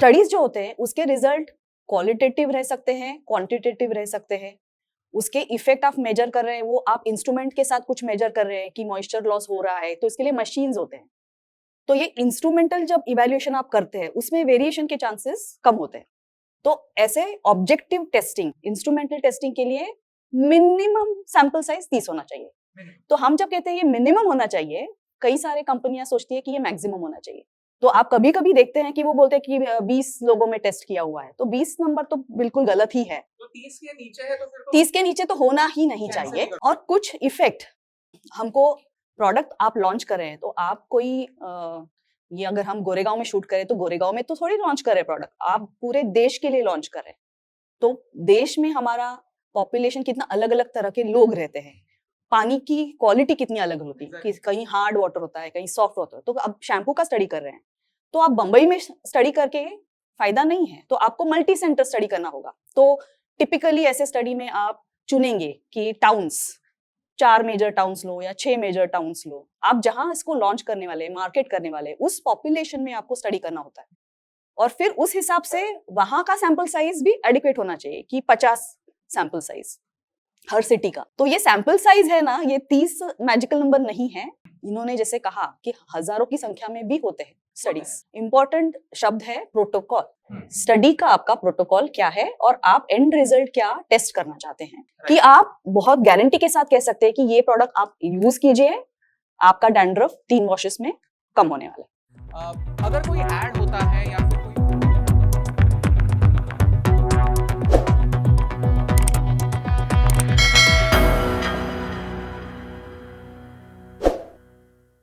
Studies जो होते हैं उसके रिजल्ट क्वालिटेटिव रह सकते हैं, क्वांटिटेटिव रह सकते हैं। उसके इफेक्ट आप मेजर कर रहे हैं, वो आप इंस्ट्रूमेंट के साथ कुछ मेजर कर रहे हैं कि मॉइस्चर लॉस हो रहा है, तो इसके लिए मशीन्स होते हैं। तो ये इंस्ट्रूमेंटल जब इवैल्यूएशन आप करते हैं उसमें वेरिएशन के चांसेस कम होते हैं। तो ऐसे ऑब्जेक्टिव टेस्टिंग, इंस्ट्रूमेंटल टेस्टिंग के लिए मिनिमम सैंपल साइज 30 होना चाहिए। तो हम जब कहते हैं ये मिनिमम होना चाहिए, कई सारे कंपनियां सोचती है कि ये मैक्सिमम होना चाहिए। तो आप कभी कभी देखते हैं कि वो बोलते हैं कि 20 लोगों में टेस्ट किया हुआ है, तो 20 नंबर तो बिल्कुल गलत ही है। तो 30 के नीचे है तो फिर 30 के नीचे तो होना ही नहीं चाहिए। और कुछ इफेक्ट हमको, प्रोडक्ट आप लॉन्च कर रहे हैं तो आप कोई ये अगर हम गोरेगांव में शूट करें तो गोरेगांव में तो थोड़ी लॉन्च कर रहे हैं प्रोडक्ट, आप पूरे देश के लिए लॉन्च कर रहे हैं। तो देश में हमारा पॉपुलेशन कितना अलग अलग तरह के लोग रहते हैं, पानी की क्वालिटी कितनी अलग होती है, कि कहीं हार्ड वाटर होता है, कहीं सॉफ्ट वाटर। तो अब शैम्पू का स्टडी कर रहे हैं तो आप बंबई में स्टडी करके फायदा नहीं है, तो आपको मल्टी सेंटर स्टडी करना होगा। तो टिपिकली ऐसे स्टडी में आप चुनेंगे कि टाउन्स, 4 मेजर टाउन्स लो या 6 मेजर टाउन्स लो, आप जहां इसको लॉन्च करने वाले, मार्केट करने वाले, उस पॉपुलेशन में आपको स्टडी करना होता है। और फिर उस हिसाब से वहां का सैंपल साइज भी एडिक्वेट होना चाहिए कि 50 सैंपल साइज हर सिटी का। तो ये सैंपल साइज है ना, ये 30 मैजिकल नंबर नहीं है। इन्होंने जैसे कहा कि हजारों की संख्या में भी होते हैं स्टडीज। इंपॉर्टेंट शब्द है प्रोटोकॉल। स्टडी का आपका प्रोटोकॉल क्या है और आप एंड रिजल्ट क्या टेस्ट करना चाहते हैं, कि आप बहुत गारंटी के साथ कह सकते हैं कि ये प्रोडक्ट आप यूज कीजिए, आपका डैंड्रफ 3 वॉशेस में कम होने वाला है। अगर कोई ऐड होता है या